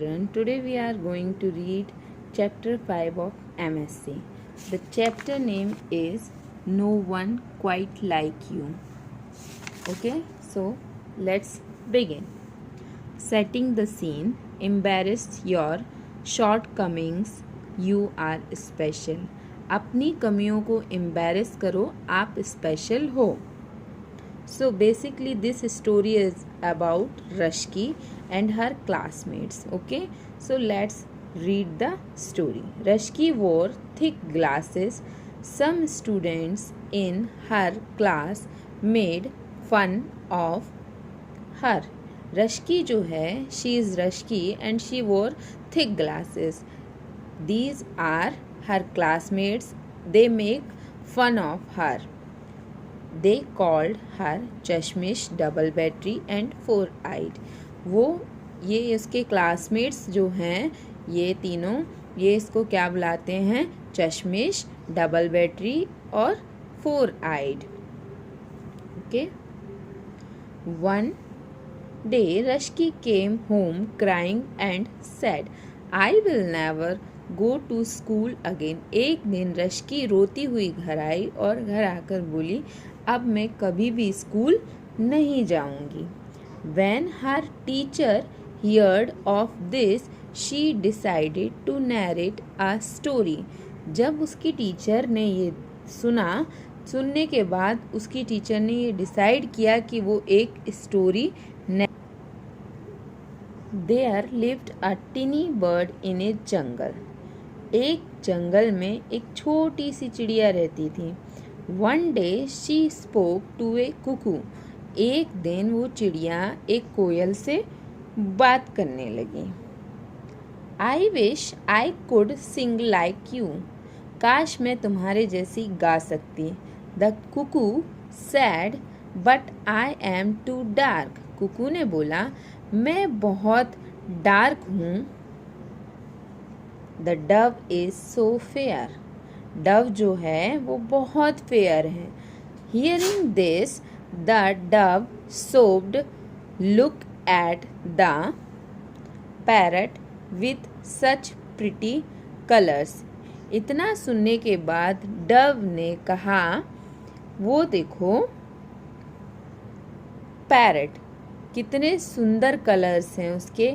children, today we are going to read chapter 5 of MSc. The chapter name is No One Quite Like You. Okay, so let's begin. Setting the scene. Embarrass your shortcomings. You are special. अपनी कमियों को embarrass करो, आप special हो. So basically this story is about Rashki and her classmates. Okay, so let's read the story. Rashki wore thick glasses. Some students in her class made fun of her. Rashki जो है, she is Rashki and she wore thick glasses. These are her classmates. They make fun of her. They called her चश्मिश, double battery and 4-eyed. ये इसके classmates जो हैं, ये तीनों, ये इसको क्या बुलाते हैं? चश्मिश, डबल बैटरी और 4-eyed. Okay. One day Rashki came home crying and said, I will never go to school again. एक दिन रश्की रोती हुई घर आई और घर आकर बोली, अब मैं कभी भी स्कूल नहीं जाऊंगी. When her teacher heard of this, she decided to narrate a story. जब उसकी टीचर ने ये सुनने के बाद उसकी टीचर ने ये डिसाइड किया कि वो एक story. There lived a teeny bird in a jungle. एक जंगल में एक छोटी सी चिड़िया रहती थी. One day she spoke to a cuckoo. एक दिन वो चिड़िया एक कोयल से बात करने लगी. I wish I could sing like you. काश मैं तुम्हारे जैसी गा सकती. The cuckoo said, but I am too dark. Kuku ने बोला, मैं बहुत डार्क हूँ. The dove is so fair. Dove जो है वो बहुत फेयर है. Hearing this, the dove sobbed. Look at the parrot with such pretty colors. इतना सुनने के बाद डव ने कहा, वो देखो पैरट, कितने सुंदर कलर्स हैं उसके.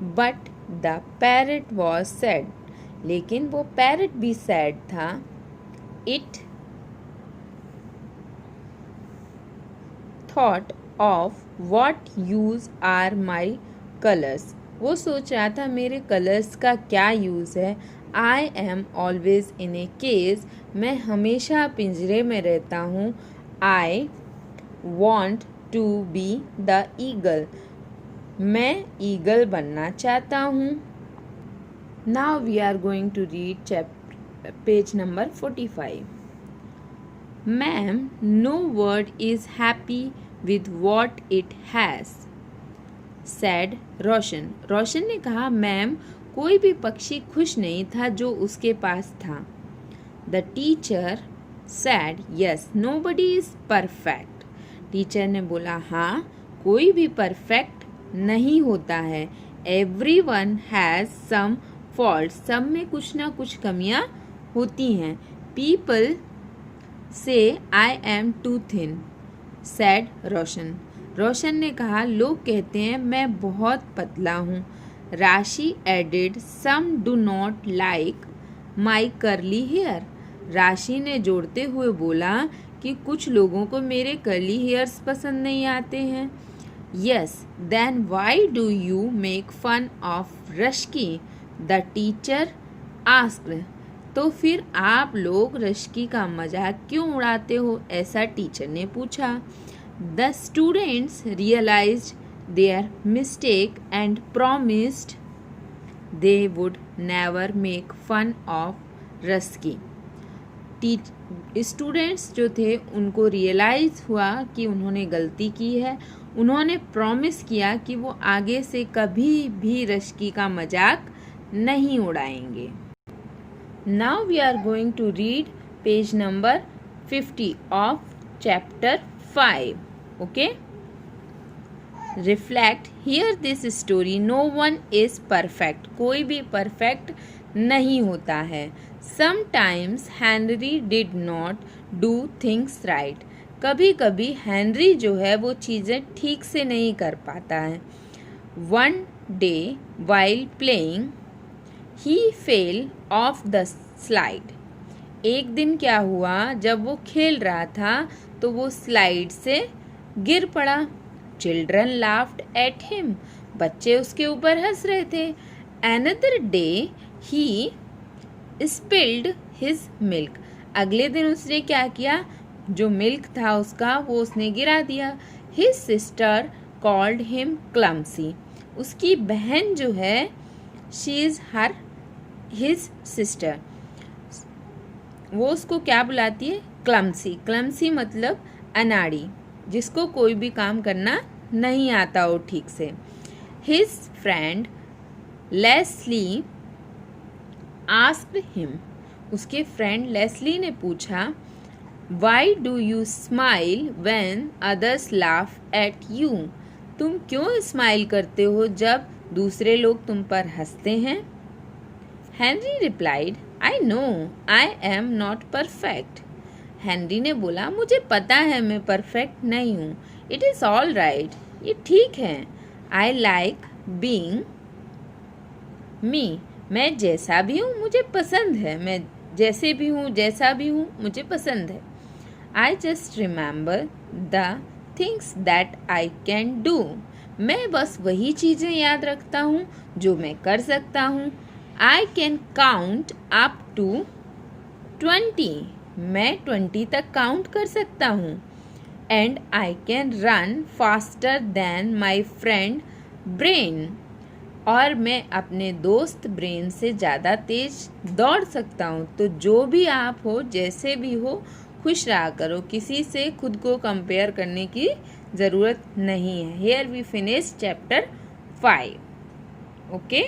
But the parrot was sad. लेकिन वो पैरट भी सैड था. It thought of what use are my colours. वो सोच रहा था मेरे कलर्स का क्या यूज़ है. I am always in a cage. मैं हमेशा पिंजरे में रहता हूँ. I want to be the eagle. मैं ईगल बनना चाहता हूँ. Now we are going to read page number 45. Ma'am, no bird is happy with what it has, said रोशन. रोशन ने कहा, मैम, कोई भी पक्षी खुश नहीं था जो उसके पास था. The teacher said, yes, nobody is perfect. Teacher ने बोला, हाँ, कोई भी परफेक्ट नहीं होता है. Everyone has some faults. सब में कुछ ना कुछ कमियां होती हैं. People say I am too thin, said रोशन. रोशन ने कहा, लोग कहते हैं मैं बहुत पतला हूँ. राशि added, some do not like my curly hair. राशि ने जोड़ते हुए बोला कि कुछ लोगों को मेरे कर्ली हेयर्स पसंद नहीं आते हैं. Yes, then why do you make fun of Rashki? The teacher asked. तो फिर आप लोग रश्की का मजाक क्यों उड़ाते हो? ऐसा टीचर ने पूछा. The students realized their mistake and promised they would never make fun of Rashki. Students जो थे उनको रियलाइज़ हुआ कि उन्होंने गलती की है. उन्होंने प्रॉमिस किया कि वो आगे से कभी भी रश्की का मजाक नहीं उड़ाएंगे. Now we are going to read page number 50 of chapter 5. Okay. Reflect here this story, no one is perfect, कोई भी परफेक्ट नहीं होता है। Sometimes Henry did not do things right, कभी कभी हेनरी जो है वो चीज़ें ठीक से नहीं कर पाता है। One day while playing he fell off the slide, एक दिन क्या हुआ, जब वो खेल रहा था तो वो स्लाइड से गिर पड़ा। चिल्ड्रन लाफ्ड एट हिम, बच्चे उसके ऊपर हंस रहे थे। अनदर डे ही स्पिल्ड हिज मिल्क, अगले दिन उसने क्या किया, जो मिल्क था उसका वो उसने गिरा दिया। His sister called him clumsy, उसकी बहन जो है she is her his sister, वो उसको क्या बुलाती है, क्लम्सी। क्लम्सी मतलब अनाड़ी, जिसको कोई भी काम करना नहीं आता हो ठीक से। His friend Leslie asked him, उसके फ्रेंड लेस्ली ने पूछा, why do you smile when others laugh at you, तुम क्यों स्माइल करते हो जब दूसरे लोग तुम पर हंसते हैं। Henry replied, I know I am not perfect, Henry ने बोला मुझे पता है मैं परफेक्ट नहीं हूँ। इट इज़ ऑल राइट, ये ठीक है। आई लाइक बीइंग मी, मैं जैसा भी हूँ मुझे पसंद है, मैं जैसे भी हूँ जैसा भी हूँ मुझे पसंद है। I just remember the things that I can do, मैं बस वही चीज़ें याद रखता हूँ जो मैं कर सकता हूँ। I can count up to 20, मैं 20 तक काउंट कर सकता हूँ। And I can run faster than my friend Bren, और मैं अपने दोस्त ब्रेन से ज़्यादा तेज दौड़ सकता हूँ। तो जो भी आप हो, जैसे भी हो, खुश रहा करो, किसी से खुद को कंपेयर करने की ज़रूरत नहीं है। Here we finish chapter 5। Okay.